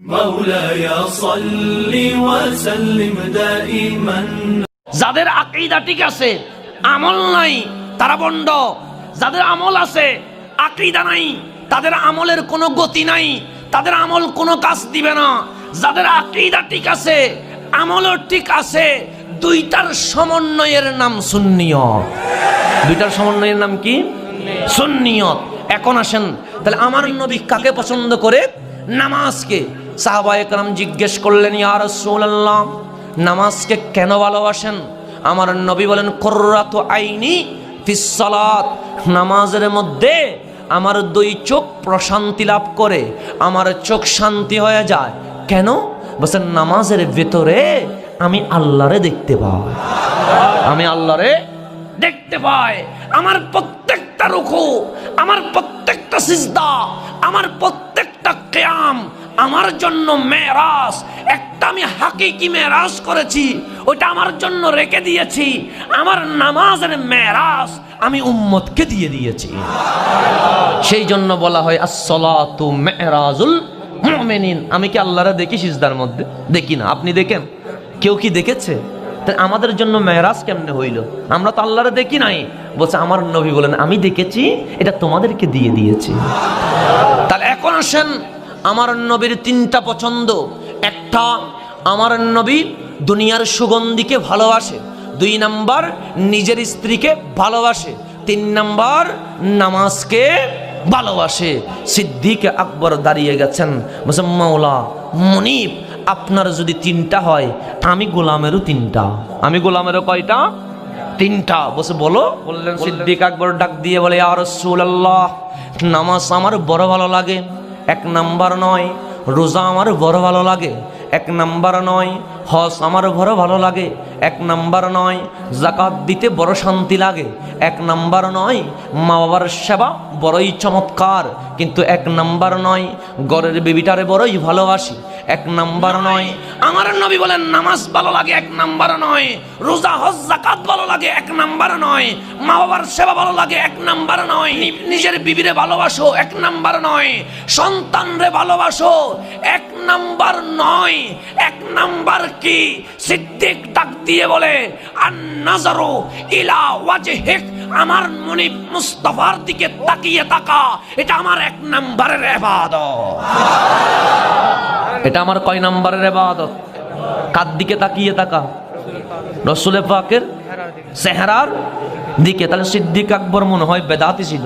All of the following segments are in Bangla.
مولاي صل وسلم دائما যাদের আকীদা ঠিক আছে আমল নাই তারা ভণ্ড, যাদের আমল আছে আকীদা নাই তাদের আমলের কোনো গতি নাই, তাদের আমল কোনো কাজ দিবে না। যাদের আকীদা ঠিক আছে আমলও ঠিক আছে, দুইটার সমন্বয়ের নাম সুন্নিয়ত। দুইটার সমন্বয়ের নাম কি? সুন্নিয়ত। এখন আসেন তাহলে আমার নবী কাকে পছন্দ করে? নামাজকে। সাহাবায়ে কেরাম জিজ্ঞেস করলেন, ইয়া রাসূলুল্লাহ নামাজকে কেন ভালোবাসেন? আমার নবী বলেন, কুররাতু আইনি ফিস সালাত, নামাজের মধ্যে আমার দুই চোখ প্রশান্তি লাভ করে, আমার চোখ শান্তি হয়ে যায়। কেন? বলেন নামাজের ভেতরে আমি আল্লাহরে দেখতে পাই, আমি আল্লাহরে দেখতে পাই। আমার প্রত্যেকটা রুকু, আমার প্রত্যেকটা সিজদা, আমার প্রত্যেকটা কিয়াম আমার জন্য মেরাজ। একটা আমি হাকিকি মেরাজ করেছি, ওইটা আমার জন্য রেখে দিয়েছি। আমার নামাজের মেরাজ আমি উম্মতকে দিয়ে দিয়েছি। সেই জন্য বলা হয় আস-সালাতু মেরাজুল মুমিনিন। আমি কি আল্লাহরে দেখি সিজদার মধ্যে? দেখি না। আপনি দেখেন? কেউ কি দেখেছে? তাই আমাদের জন্য মেরাজ কেমনে হইল? আমরা তো আল্লাহরে দেখি নাই। বলছে আমার নবী বলেন আমি দেখেছি, এটা তোমাদেরকে দিয়ে দিয়েছি। তাহলে এখন আসেন, আমার নবীর তিনটা পছন্দ। একটা, আমার নবী দুনিয়ার সুগন্ধিকে ভালোবাসে। 2 নাম্বার, নিজের স্ত্রীকে ভালোবাসে। 3 নাম্বার, নামাজকে ভালোবাসে। সিদ্দিক আকবর দাঁড়িয়ে গেছেন, বলছেন মাওলা মুনিব আপনার যদি 3টা হয়, আমি গোলামেরও 3টা। আমি গোলামেরও কয়টা? 3টা। বসে বলো। বললেন সিদ্দিক আকবর ডাক দিয়ে বলে, ইয়া রাসূলুল্লাহ নামাজ আমার বড় ভালো লাগে, 1 নাম্বার নয়। রোজা আমার বড় ভালো লাগে, 1 নাম্বার নয়। হজ আমার বড় ভালো লাগে, 1 নাম্বার নয়। যাকাত দিতে বড় শান্তি লাগে, 1 নাম্বার নয়। মা বাবার সেবা বড়ই চমৎকার, কিন্তু 1 নাম্বার নয়। ঘরের বেবিটারে বড়ই ভালোবাসি, 1 নাম্বার নয়। আমার নবী বলেন নামাজ ভালো লাগে, 1 নাম্বার নয়। রোজা হজ যাকাত ভালো লাগে, 1 নাম্বার নয়। মা বাবার সেবা ভালো লাগে, 1 নাম্বার নয়। নিজের বিবিরে ভালোবাসো, 1 নাম্বার নয়। সন্তানরে ভালোবাসো, 1 নাম্বার নয়। 1 নাম্বার কি? সিদ্দিক ডাক দিয়ে বলে, আন-নাযারু ইলা ওয়াজহিক, আমার মুনিব মুস্তাফার দিকে তাকিয়ে তাকা, এটা আমার 1 নাম্বারের ইবাদত। এটা আমার কয় নাম্বারের ইবাদত? কার দিকে তাকিয়ে তাকা? রাসূল পাকের চেহারার দিকে। তাহলে সিদ্দিক আকবর মনে হয় বেদাতি ছিল।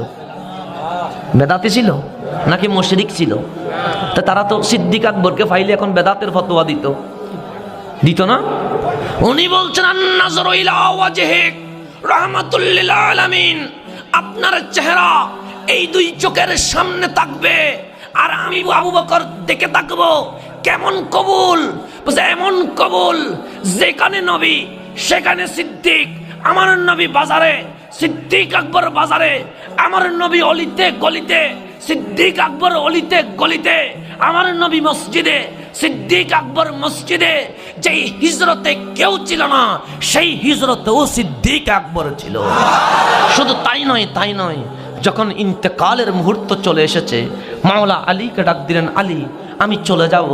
বেদাতি ছিল নাকি মুশরিক ছিল? তা তারা তো সিদ্দিক আকবরকে ফাইলে এখন বেদাতের ফতোয়া দিত না? উনি বলছেন আন-নাযরু ইলা ওয়াজহিক রাহমাতুল লিল আলামিন, আপনার চেহারা এই 2 চোখের সামনে থাকবে, আর আমি আবু বকর দেখে থাকবো। কেমন কবুল? বলছে এমন কবুল যেখানে নবী সেখানে সিদ্দিক। আমার নবী বাজারে, সিদ্দিক আকবর বাজারে। আমার নবী অলিতে গলিতে, সিদ্দিক আকবর অলিতে গলিতে। আমার নবী মসজিদে, সিদ্দিক আকবর মসজিদে। যেই হিজরতে কেউ ছিল না, সেই হিজরতেও সিদ্দিক আকবর ছিল। শুধু তাই নয়, যখন ইন্তেকালের মুহূর্ত চলে এসেছে, মাওলা আলীকে ডাক দিলেন, আলী আমি চলে যাব।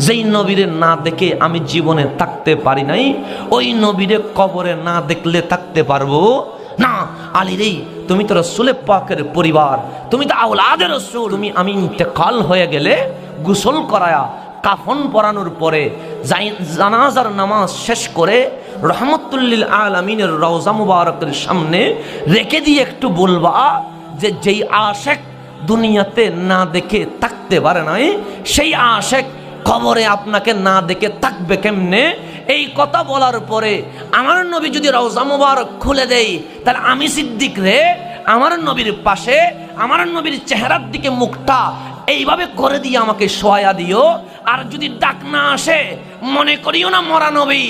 যেই নবীরে না দেখে আমি জীবনে থাকতে পারি নাই, ওই নবীরে কবরে না দেখলে থাকতে পারবো না। আলী রে, তুমি তো রাসূল পাকের পরিবার, তুমি তো আওলাদে রাসূল। তুমি আমি ইন্তেকাল হয়ে গেলে গোসল করায়া কাফন পরানোর পরে জানাজার নামাজ শেষ করে রহমতুল লিল আলামিনের রওজা মুবারকের সামনে রেখে দিয়ে একটু বলবা যে যেই আশেক দুনিয়াতে না দেখে থাকতে পারে নাই, সেই আশেক কবরে আপনাকে না দেখে থাকবে কেমনে? এই কথা বলার পরে আমার নবী যদি রওজা মুবারক খুলে দেই, তাহলে আমি সিদ্দিক রে আমার নবীর পাশে, আমার নবীর চেহারার দিকে মুখটা এইভাবে করে দিয়ে আমাকে শোয়া দিও। আর যদি ডাক না আসে, মনে করিও না মরা নবী,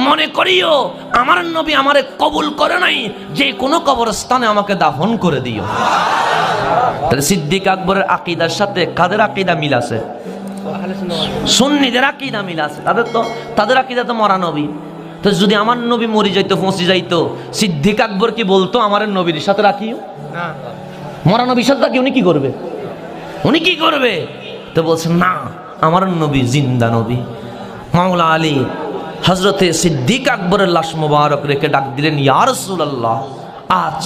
মনে করিও আমার নবী আমারে কবুল করে নাই, যে কোনো কবরস্থানে আমাকে দাফন করে দিও। তাহলে সিদ্দিক আকবরের আকীদার সাথে কাদের আকীদা মিল আছে? সুন্নিদের আকীদা মিল আছে। তাদের আকীদা তো মরা নবী। তো যদি আমার নবী মরি যাইতো, পৌঁছে যাইতো, সিদ্দিক আকবর কি বলতো আমার নবীর সাথে রাখিও? মরা নবীর সাথে রাখি উনি কি করবে? তো বলছেন না, আমার নবী জিন্দা নবী। মাওলা আলী হজরতে সিদ্দিক আকবরের লাশ মোবারক রেখে ডাক দিলেন, ইয়া রাসূলুল্লাহ, আজ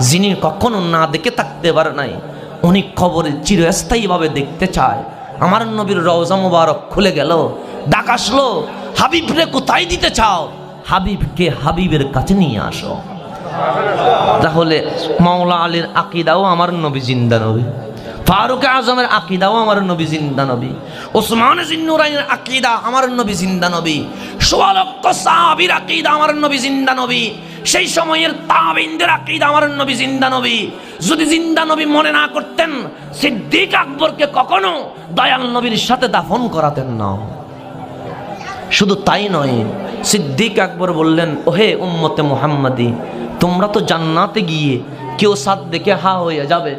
যিনি কখনো না দেখে থাকতে পারে নাই, উনি কবরে চিরস্থায়ীভাবে দেখতে চায়। আমার নবীর রওজা মোবারক খুলে গেল, ডাক আসলো, হাবিবরে কোথায় দিতে চাও? হাবিবকে হাবিবের কাছে নিয়ে আসো। তাহলে মাওলা আলীর আকীদাও আমার নবী জিন্দা নবী, ফারুক আজমের আকীদাও আমার নবী জিন্দা নবী, ওসমান জিন্নুরাইনের আকীদা আমার নবী জিন্দা নবী, 16 লক্ষ সাহাবীর আকীদা আমার নবী জিন্দা নবী, সেই সময়ের তাবেঈনদের আকীদা আমার নবী জিন্দা নবী। যদি জিন্দা নবী মনে না করতেন, সিদ্দিক আকবরকে কখনো দয়াল নবীর সাথে দাফন করাতেন না। শুধু তাই নয়, সিদ্দিক আকবর বললেন, ওহে উম্মতে মুহাম্মাদি, তোমরা তো জান্নাতে গিয়ে কেউ সাদ দেখে হা হয়ে যাবে,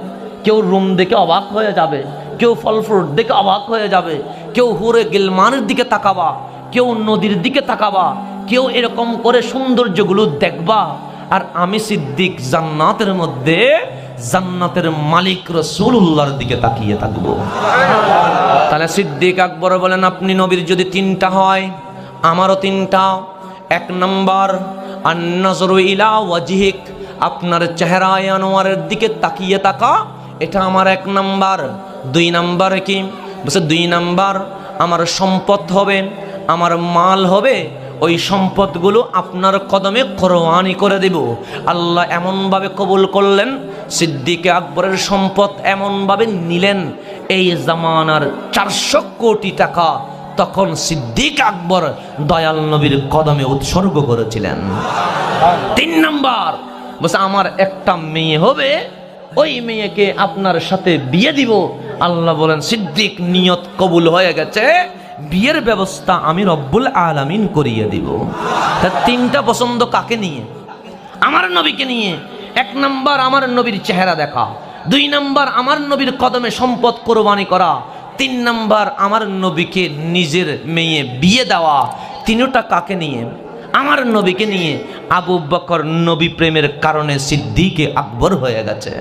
কেউ রুম দেখে অবাক হয়ে যাবে, কেউ ফল ফ্রুট দেখে অবাক হয়ে যাবে, কেউ হুরে গিলমানের দিকে তাকাবা, কেউ নদীর দিকে তাকাবা, কেউ এরকম করে সৌন্দর্যগুলো দেখবা। আর আমি সিদ্দিক জান্নাতের মধ্যে জান্নাতের মালিক রাসূলুল্লাহর দিকে তাকিয়ে থাকবো। তাহলে সিদ্দিক আকবর বলেন, আপনি নবীর যদি 3টা হয়, আমারও 3টা। 1 নম্বর, আন-নাজরু ইলা ওয়াজহিক, আপনার চেহারায় আনোয়ারের দিকে তাকিয়ে থাকা, এটা আমার 1 নম্বর। 2 নম্বর কি? বলছে 2 নম্বর আমার সম্পদ হবে, আমার মাল হবে, ওই সম্পদগুলো আপনার কদমে কোরবানি করে দেব। আল্লাহ এমনভাবে কবুল করলেন, সিদ্দিক আকবরের সম্পদ এমনভাবে নিলেন, এই জামানার 400 কোটি টাকা তখন সিদ্দিক আকবর দয়াল নবীর কদমে উৎসর্গ করেছিলেন। 3 নম্বর বলছে আমার একটা মেয়ে হবে, ওই মেয়েকে আপনার সাথে বিয়ে দিব। আল্লাহ বলেন, সিদ্দিক নিয়ত কবুল হয়ে গেছে, বিয়ের ব্যবস্থা আমি রব্বুল আলামিন করিয়ে দিব। তার 3টা পছন্দ কাকে নিয়ে? আমার নবীকে নিয়ে। 1 নম্বর আমার নবীর চেহারা দেখা, 2 নম্বর আমার নবীর কদমে সম্পদ কোরবানি করা, 3 নম্বর আমার নবীকে নিজের মেয়ে বিয়ে দেওয়া। 3টা কাকে নিয়ে? আমার নবীকে নিয়ে। আবু বকর নবী প্রেমের কারণে সিদ্দিক আকবর হয়ে গেছে।